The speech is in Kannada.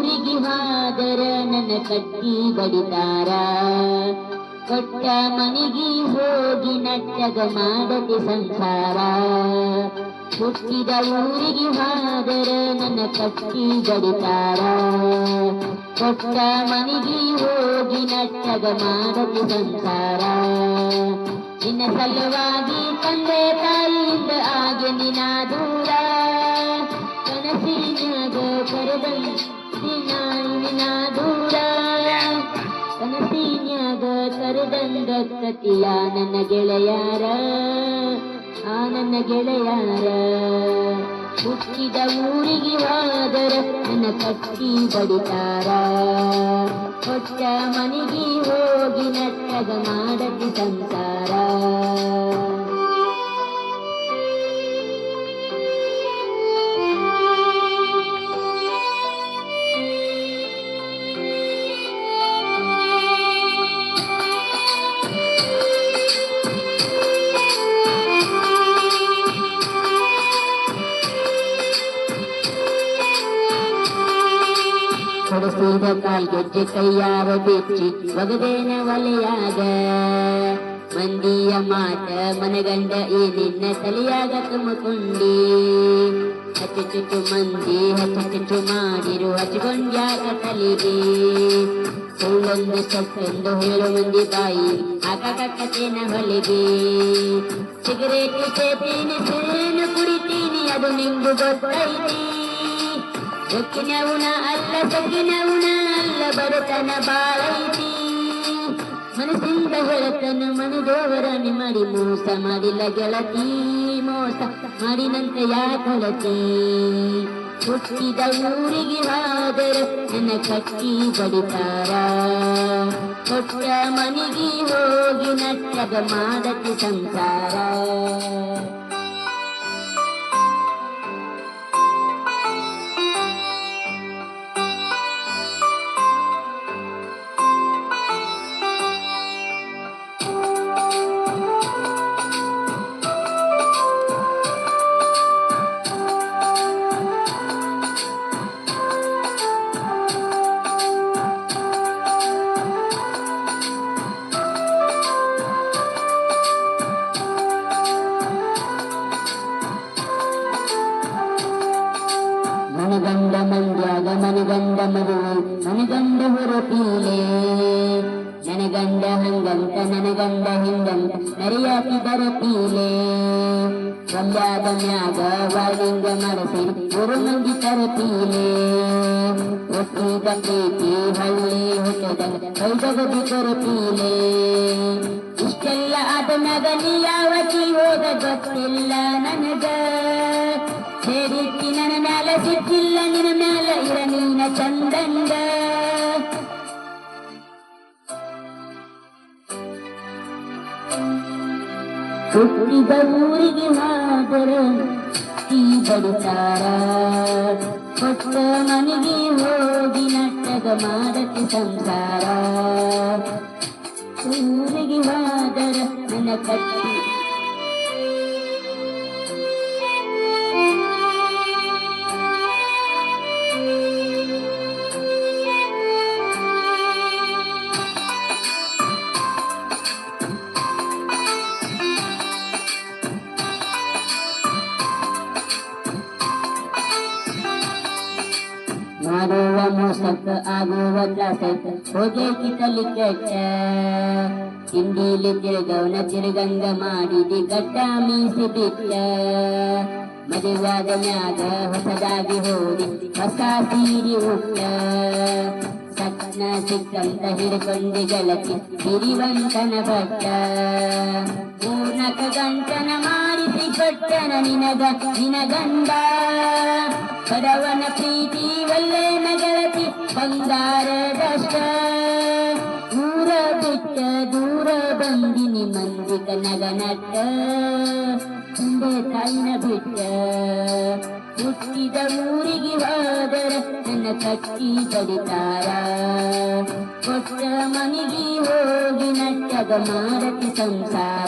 ಊರಿಗೆ ಹಾದರ ನನ್ನ ಕಟ್ಟಿ ಬಡಿತಾರ ಕೊಟ್ಟ ಮನೆಗೆ ಹೋಗಿ ನಟ್ಟಗ ಮಾಡತಿ ಸಂಸಾರ ಹುಟ್ಟಿದ ಊರಿಗೆ ಹಾದರ ನನ್ನ ಕಟ್ಟಿ ಬಡಿತಾರ ಕೊಟ್ಟ ಮನೆಗೆ ಹೋಗಿ ನಟ್ಟಗ ಮಾಡತಿ ಸಂಸಾರ ನಿನ್ನ ಸಲುವಾಗಿ ತಂದೆ ತಾಯಿಯಿಂದ ಆಗೆ ನಿನ ದೂರ ಕನಸಿನಾಗ ಕರೆದಂದಿನ ನಿನ ದೂರ ಕನಸಿನ್ಯಾಗ ಕರೆದಂಗ ಕತಿಯ ನನ್ನ ಗೆಳೆಯಾರ ಆ ನನ್ನ ಗೆಳೆಯಾರ ಹುಟ್ಟಿದ ಊರಿಗೆ ಹೋದರ ನನ್ನ ಕಟ್ಟಿ ಬಡಿತಾರ ಕೊಟ್ಟ ಮನೆಗೆ ಹೋಗಿ ನಟ್ಟಗ ಮಾಡತಿ ಸಂಸಾರ ಹೊಡೆಸಿದ ಕಾಲ್ಗೆಜ್ಜೆ ಕೈಯಾರ ಬಿಚ್ಚಿ ಒಗದೇನ ಒಲೆಯಾಗ ಮಂದಿಯ ಮಾತ ಮನಗಂಡ ಈ ನಿನ್ನ ತಲೆಯಾಗ ತುಂಬಕೊಂಡಿ ಹಚ್ಚು ಮಂದಿ ಹಚ್ಚು ಮಾಡಿರು ಹಚ್ಕೊಂಡ್ಯಾಗ ತಲೆಗೆ ಸುಳ್ಳೊಂದು ಸೊಪ್ಪೆಂದು ಹೇಳು ಮಂದಿ ಬಾಯಿ ಆಕಾಕತ್ತೇನ ಹೊಲಿಗೆ ಸಿಗರೇಟ್ ಸೇತೀನಿ ಸೇನು ಕುಡಿತೀನಿ ಅದು ನಿಂಗು ಗೊತ್ತೈತಿ ಸೊಕ್ಕಿನವುನ ಅಲ್ಲ ಸೊಕ್ಕಿನವುನ ಅಲ್ಲ ಬಡತನ ಬಾಳೈತಿ ಮನಸ್ಸಿಂದ ಹೇಳತನು ಮನದೇವರ ಮಾಡಿ ಮೋಸ ಮಾಡಿಲ್ಲ ಗೆಳತಿ ಮೋಸ ಮಾಡಿನಂತ ಯಾಕಳತಿ ಹುಟ್ಟಿದ ಊರಿಗೆ ಹೋದರೆ ನನ್ನ ಕಟ್ಟಿ ಬಡಿತಾರ ಕೊಟ್ಟ ಮನೆಗೆ ಹೋಗಿ ನಟ್ಟಗ ಮಾಡತಿ ಸಂಸಾರ ಮನಗಂಡ ಮಂಡ್ಯಾಗ ಮನಗಂಡ ಮದುವೆ ಮನಗಂಡ ಹೊರಪೀಲೆ ನನಗಂಡ ಹಂಗಂತ ನನಗಂಡ ಹಿಂಗಂತ ನರಿಯಾಕಿ ಬರಪೀಲೆ ಒಂದಾದ ಮ್ಯಾಗ ವಾಲಿಂಗ ಮರಸಿ ஒரு ಮಂದಿ ತರಪೀಲೆ ಒಟ್ಟಿದ ಪ್ರೀತಿ ಹಳ್ಳಿ ಹುಟ್ಟದಂಗ ಕೈದಗದಿ ಕೊರಪೀಲೆ ಇಷ್ಟೆಲ್ಲ ಆದ ಮ್ಯಾಗ ನೀ ಯಾವತ್ತಿ ಹೋದ ಗೊತ್ತಿಲ್ಲ ನನಗ ಸೇರಿಕ್ಕಿ ನನ್ನ ಮ್ಯಾಲ ಸಿಕ್ಕಿಲ್ಲ ನಿನ್ನ ಮ್ಯಾಲ ಇರ ನೀನ ಚಂದಂಗ ಹುಟ್ಟಿದ ಊರಿಗೆ ಹೋದರ ಈ ಬಡಿತಾರ ಕೊಟ್ಟ ಮನೆಗೆ ಹೋಗಿ ನಟ್ಟಗ ಮಾಡತಿ ಸಂಸಾರ ಊರಿಗೆ ಹೋದರ ನನ್ನ ಕಟ್ಟಿ ಮಾಡುವ ಮೋಸಕ್ಕ ಆಗುವ ತ್ರಾಸೈತ ಹೋಗೇತಿ ತಲಿ ಕೆಟ್ಟ ಹಿಂದಿಲಿ ತಿರುಗವನ ತಿರುಗಂಗ ಮಾಡಿದಿ ಗಡ್ಡ ಮೀಸಿ ಬಿಟ್ಟ ಮದುವಾದ ಮ್ಯಾಗ ಹೊಸದಾಗಿ ಹೋಗಿ ಹೊಸ ಸೀರಿ ಉಟ್ಟ ಸಕ್ನ ಸಿಕ್ಕಂತ ಹಿಡ್ಕೊಂಡಿ ಗೆಳತಿ ಸಿರಿವಂತನ ಬಟ್ಟ ಪೂರ್ಣಕ ಗಂಟನ ಮಾಡಿಸಿ ಕೊಟ್ಟನ ನಿನಗಂಡ ಬಡವನ ಪ್ರೀತಿ ಒಳ್ಳೆನ ಗೆಳತಿ ಬಂಗಾರದಷ್ಟ ಊರ ಬಿಟ್ಟ ದೂರ ಬಂದಿನಿ ಮಂದಿ ಕನಗ ನಟ್ಟ ತಂದೆ ತಾಯಿನ ಬಿಟ್ಟ ಹುಟ್ಟಿದ ಊರಿಗೆ ಹೋದರ ನನ್ನ ಕಟ್ಟಿ ಬಡಿತಾರ ಕೊಟ್ಟ ಮನೆಗೆ ಹೋಗಿ ನಟ್ಟಗ ಮಾಡತಿ ಸಂಸಾರ